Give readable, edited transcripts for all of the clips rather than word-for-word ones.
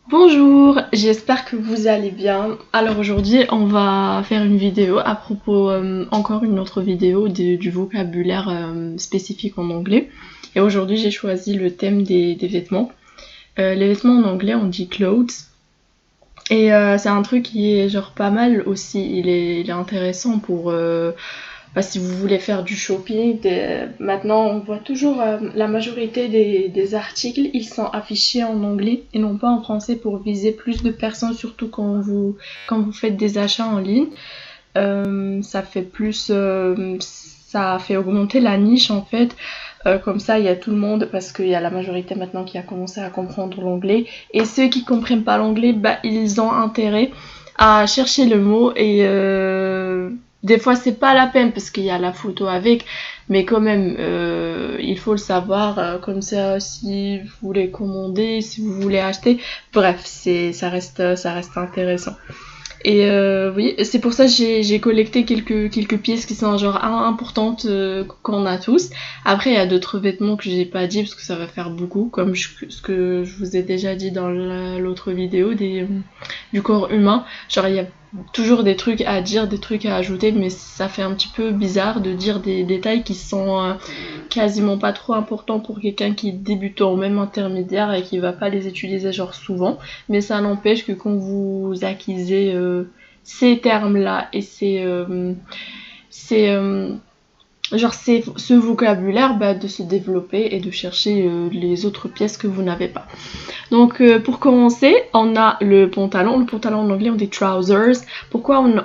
Bonjour, j'espère que vous allez bien. Alors aujourd'hui on va faire une vidéo à propos, encore une autre vidéo du vocabulaire spécifique en anglais. Et aujourd'hui j'ai choisi le thème des vêtements. Les vêtements en anglais on dit clothes. Et c'est un truc qui est genre pas mal aussi, il est intéressant pour... si vous voulez faire du shopping, maintenant on voit toujours la majorité des articles, ils sont affichés en anglais et non pas en français pour viser plus de personnes, surtout quand vous faites des achats en ligne. Ça fait augmenter la niche en fait. Comme ça il y a tout le monde, parce qu'il y a la majorité maintenant qui a commencé à comprendre l'anglais, et ceux qui comprennent pas l'anglais, ils ont intérêt à chercher le mot, et des fois c'est pas la peine parce qu'il y a la photo avec, mais quand même il faut le savoir, comme ça si vous voulez commander, si vous voulez acheter, bref, ça reste intéressant. Et oui, c'est pour ça que j'ai collecté quelques pièces qui sont genre importantes qu'on a tous. Après il y a d'autres vêtements que j'ai pas dit parce que ça va faire beaucoup, comme ce que je vous ai déjà dit dans l'autre vidéo du corps humain. Genre il y a toujours des trucs à dire, des trucs à ajouter, mais ça fait un petit peu bizarre de dire des détails qui sont quasiment pas trop importants pour quelqu'un qui est débutant ou même intermédiaire et qui va pas les utiliser genre souvent. Mais ça n'empêche que quand vous acquisez ces termes là et ce vocabulaire, de se développer et de chercher les autres pièces que vous n'avez pas. Donc pour commencer, on a le pantalon. Le pantalon en anglais on dit trousers. Pourquoi on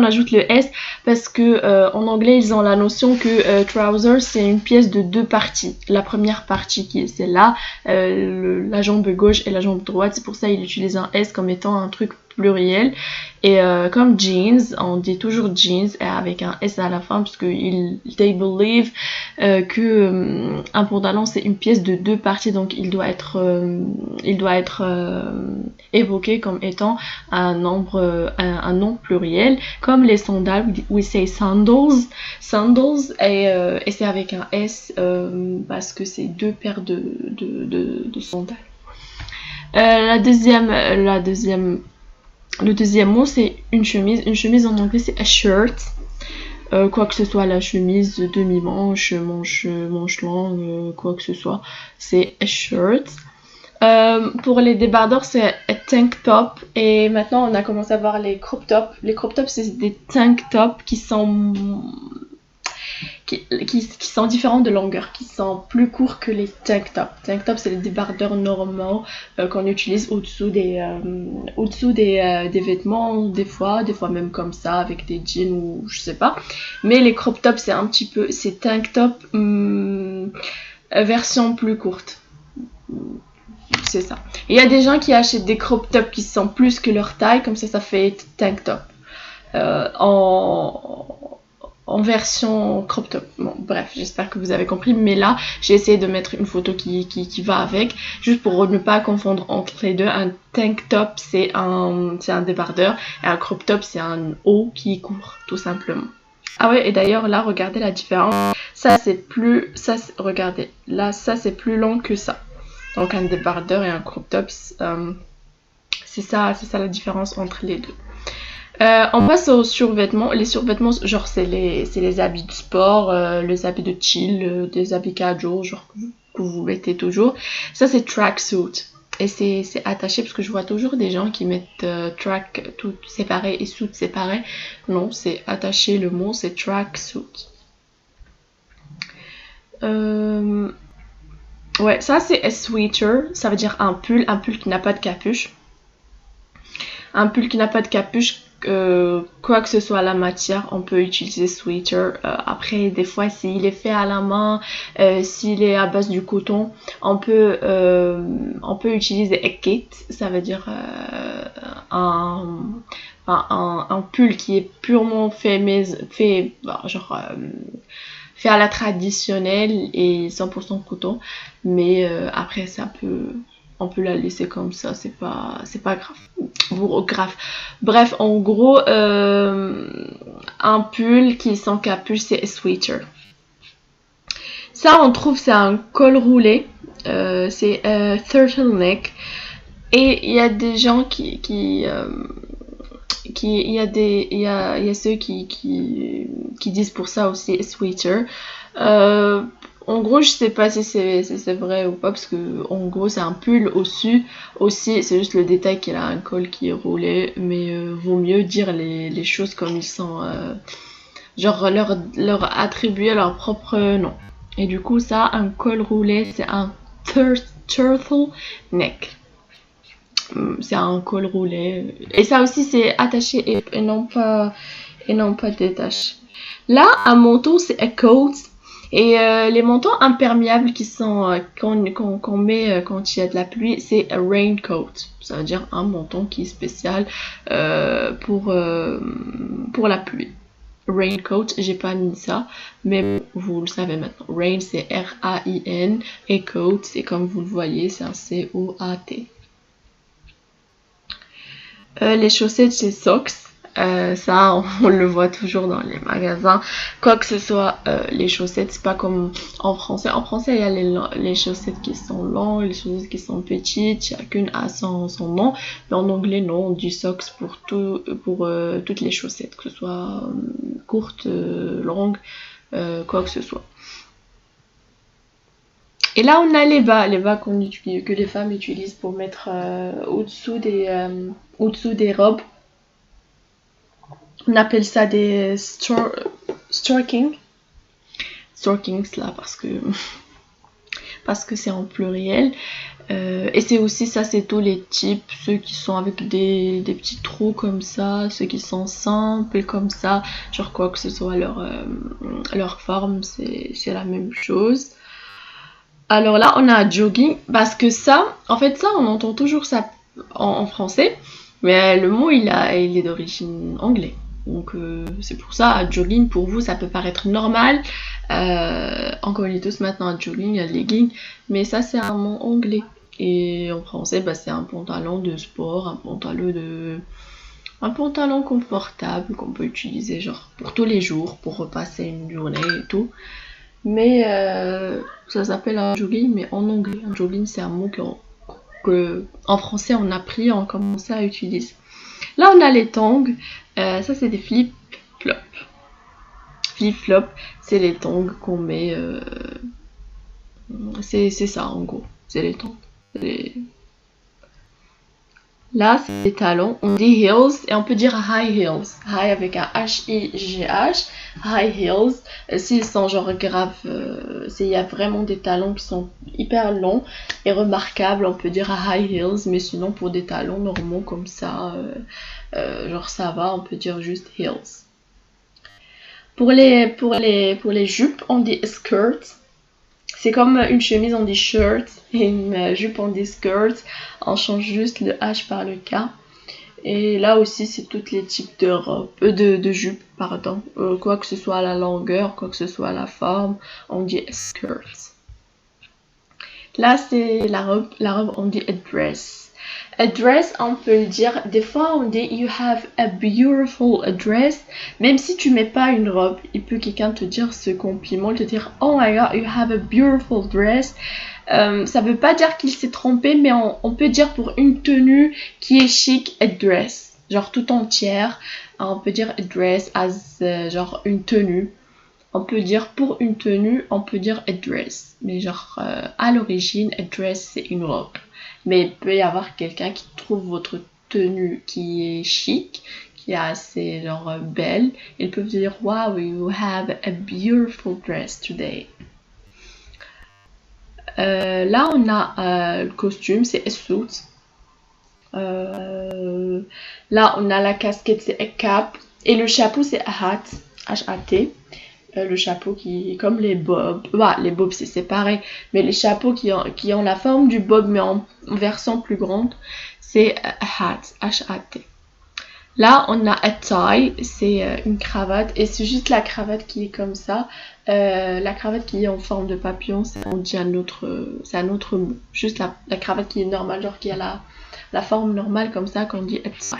ajoute le S? Parce que en anglais ils ont la notion que trousers c'est une pièce de deux parties. La première partie qui est celle-là, la jambe gauche et la jambe droite. C'est pour ça qu'ils utilisent un S comme étant un truc pluriel. Et comme jeans, on dit toujours jeans avec un S à la fin, parce que they believe que un pantalon c'est une pièce de deux parties, donc il doit être évoqué comme étant un nom pluriel. Comme les sandales, we say sandals, et c'est avec un S parce que c'est deux paires de sandales. Le deuxième mot c'est une chemise. Une chemise en anglais c'est a shirt. Quoi que ce soit, la chemise, demi-manche, manche longue, quoi que ce soit, c'est a shirt. Pour les débardeurs c'est a tank top. Et maintenant on a commencé à voir les crop tops. Les crop tops c'est des tank tops qui sont différents de longueur, qui sont plus courts que les tank tops. Tank tops c'est les débardeurs normaux qu'on utilise au-dessous des vêtements, des fois même comme ça avec des jeans ou je sais pas. Mais les crop tops c'est tank top version plus courte. C'est ça. Il y a des gens qui achètent des crop tops qui sont plus que leur taille, comme ça fait tank top. En version crop top. Bon, bref, j'espère que vous avez compris, mais là, j'ai essayé de mettre une photo qui va avec, juste pour ne pas confondre entre les deux. Un tank top, c'est un débardeur, et un crop top, c'est un haut qui est court, tout simplement. Ah ouais, et d'ailleurs, là, regardez la différence. Regardez, là, ça, c'est plus long que ça. Donc, un débardeur et un crop top, c'est ça la différence entre les deux. On passe aux survêtements. Les survêtements, genre c'est les habits de sport, les habits de chill, des habits casual, genre que vous mettez toujours. Ça c'est tracksuit. Et c'est attaché, parce que je vois toujours des gens qui mettent track tout séparé et suit séparé. Non, c'est attaché, le mot c'est tracksuit. Ouais, ça c'est a sweater, ça veut dire un pull qui n'a pas de capuche. Un pull qui n'a pas de capuche, quoi que ce soit la matière, on peut utiliser sweater. Après, des fois, s'il est fait à la main, s'il est à base du coton, on peut utiliser a kit, ça veut dire un pull qui est purement fait à la traditionnelle et 100% coton, mais après on peut la laisser comme ça, c'est pas grave. Bref, en gros, un pull qui est sans capuche, c'est un sweater. Ça, on trouve, c'est un col roulé, c'est turtleneck, et il y a des gens il y a ceux qui disent pour ça aussi sweater. En gros, je sais pas si c'est vrai ou pas, parce que en gros c'est un pull aussi, c'est juste le détail qu'il a un col qui est roulé, mais vaut mieux dire les choses comme ils sont, genre leur attribuer leur propre nom. Et du coup ça, un col roulé, c'est un turtleneck. C'est un col roulé. Et ça aussi c'est attaché et non pas détaché. Là, un manteau c'est a coat. Et les manteaux imperméables qui sont qu'on met quand il y a de la pluie, c'est un raincoat. Ça veut dire un manteau qui est spécial pour la pluie. Raincoat, j'ai pas mis ça, mais vous le savez maintenant. Rain, c'est R-A-I-N, et coat, c'est comme vous le voyez, c'est un C-O-A-T. Les chaussettes, c'est socks. Ça, on le voit toujours dans les magasins. Quoi que ce soit, les chaussettes, c'est pas comme en français. En français, il y a les chaussettes qui sont longues, les chaussettes qui sont petites, chacune a son nom. Mais en anglais, non, on dit socks pour toutes les chaussettes, que ce soit courtes, longues, quoi que ce soit. Et là, on a les bas que les femmes utilisent pour mettre au-dessous des robes. On appelle ça des stockings là parce que c'est en pluriel. Et c'est aussi ça, c'est tous les types, ceux qui sont avec des petits trous comme ça, ceux qui sont simples comme ça, genre quoi que ce soit leur forme, c'est la même chose. Alors là, on a jogging, parce que ça, en fait, ça, on entend toujours ça en français, mais le mot, il est d'origine anglaise. Donc c'est pour ça, jogging, pour vous, ça peut paraître normal. On connaît tous maintenant un jogging, un legging, mais ça, c'est un mot anglais. Et en français, c'est un pantalon de sport, un pantalon confortable qu'on peut utiliser genre pour tous les jours, pour repasser une journée et tout. Mais ça s'appelle un jogging, mais en anglais. Un jogging, c'est un mot que en français on a pris, on a commencé à utiliser. Là, on a les tongs. Ça, c'est des flip-flops. Flip-flop, c'est les tongs qu'on met. C'est ça, en gros. C'est les tongs. Là, c'est des talons. On dit heels et on peut dire high heels. High avec un H-I-G-H. High heels. S'ils sont genre graves, il y a vraiment des talons qui sont hyper longs et remarquables. On peut dire high heels. Mais sinon, pour des talons normaux comme ça, genre ça va, on peut dire juste heels. Pour les jupes, on dit skirt. C'est comme une chemise, on dit shirt, et une jupe, on dit skirt. On change juste le H par le K. Et là aussi, c'est tous les types de robes, de jupes, pardon. Quoi que ce soit à la longueur, quoi que ce soit à la forme, on dit skirt. Là, c'est la robe, on dit a dress. A dress, on peut le dire, des fois on dit you have a beautiful dress. Même si tu mets pas une robe, il peut quelqu'un te dire ce compliment, te dire oh my god, you have a beautiful dress. Ça veut pas dire qu'il s'est trompé, mais on peut dire pour une tenue qui est chic, a dress. Genre tout entière, on peut dire a dress as genre une tenue. On peut dire pour une tenue, on peut dire a dress. Mais genre à l'origine, a dress c'est une robe. Mais il peut y avoir quelqu'un qui trouve votre tenue qui est chic, qui est assez genre belle. Ils peuvent dire wow, you have a beautiful dress today. Là on a le costume, c'est a suit. Là on a la casquette, c'est a cap. Et le chapeau, c'est a hat, H-A-T. Le chapeau qui est comme les bobs. Les bobs c'est pareil, mais les chapeaux qui ont la forme du bob mais en version plus grande, c'est hat, H-A-T. Là, on a a tie, c'est une cravate, et c'est juste la cravate qui est comme ça. La cravate qui est en forme de papillon, on dit c'est un autre mot. Juste la cravate qui est normale, genre qui a la forme normale comme ça, qu'on dit a tie.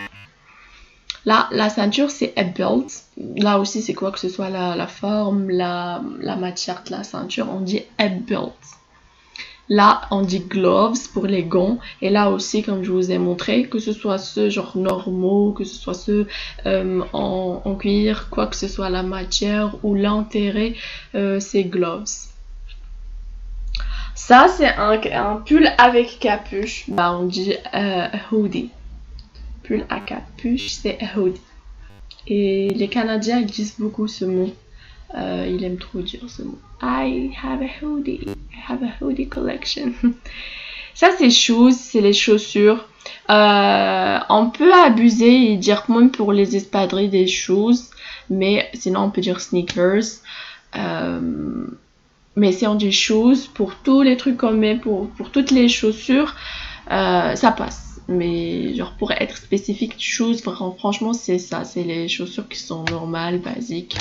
Là, la ceinture, c'est a belt. Là aussi, c'est quoi que ce soit la forme, la matière de la ceinture, on dit a belt. Là, on dit gloves pour les gants. Et là aussi, comme je vous ai montré, que ce soit ceux genre normaux, que ce soit ceux en cuir, quoi que ce soit la matière ou l'intérêt, c'est gloves. Ça, c'est un pull avec capuche. Bah, on dit hoodie. Pull à capuche, c'est hoodie. Et les Canadiens ils disent beaucoup ce mot. Ils aiment trop dire ce mot. I have a hoodie. I have a hoodie collection. Ça, c'est shoes, c'est les chaussures. On peut abuser et dire même pour les espadrilles des shoes. Mais sinon, on peut dire sneakers. Mais si on dit shoes, pour tous les trucs qu'on met, pour toutes les chaussures, ça passe. Mais genre pour être spécifique, shoes, franchement, c'est ça. C'est les chaussures qui sont normales, basiques.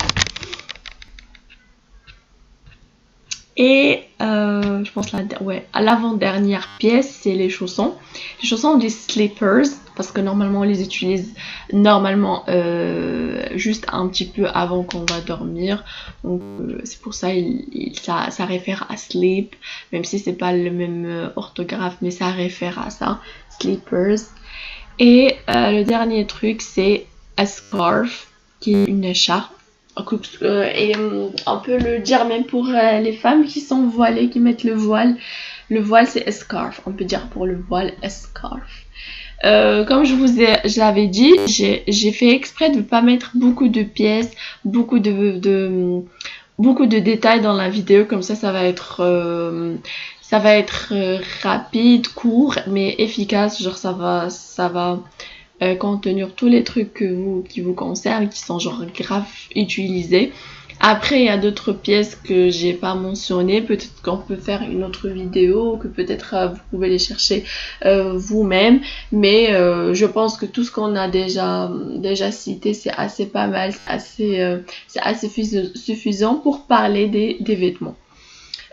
Et je pense à l'avant-dernière pièce, c'est les chaussons. Les chaussons, on dit slippers parce que normalement on les utilise juste un petit peu avant qu'on va dormir. Donc c'est pour ça ça réfère à sleep, même si c'est pas le même orthographe, mais ça réfère à ça, slippers. Et le dernier truc, c'est a scarf, qui est une écharpe. Et on peut le dire même pour les femmes qui sont voilées, qui mettent le voile. Le voile, c'est a scarf. On peut dire pour le voile a scarf. Comme je l'avais dit, j'ai fait exprès de ne pas mettre beaucoup de pièces, beaucoup de détails dans la vidéo. Comme ça va être rapide, court, mais efficace. Genre ça va contenir tous les trucs qui vous concernent, qui sont genre grave utilisés. Après, il y a d'autres pièces que j'ai pas mentionnées. Peut-être qu'on peut faire une autre vidéo, que peut-être vous pouvez les chercher vous-même. Mais je pense que tout ce qu'on a déjà cité, c'est assez pas mal, c'est assez suffisant pour parler des vêtements.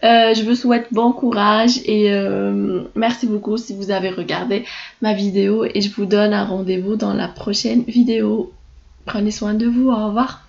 Je vous souhaite bon courage et merci beaucoup si vous avez regardé ma vidéo et je vous donne un rendez-vous dans la prochaine vidéo. Prenez soin de vous, au revoir.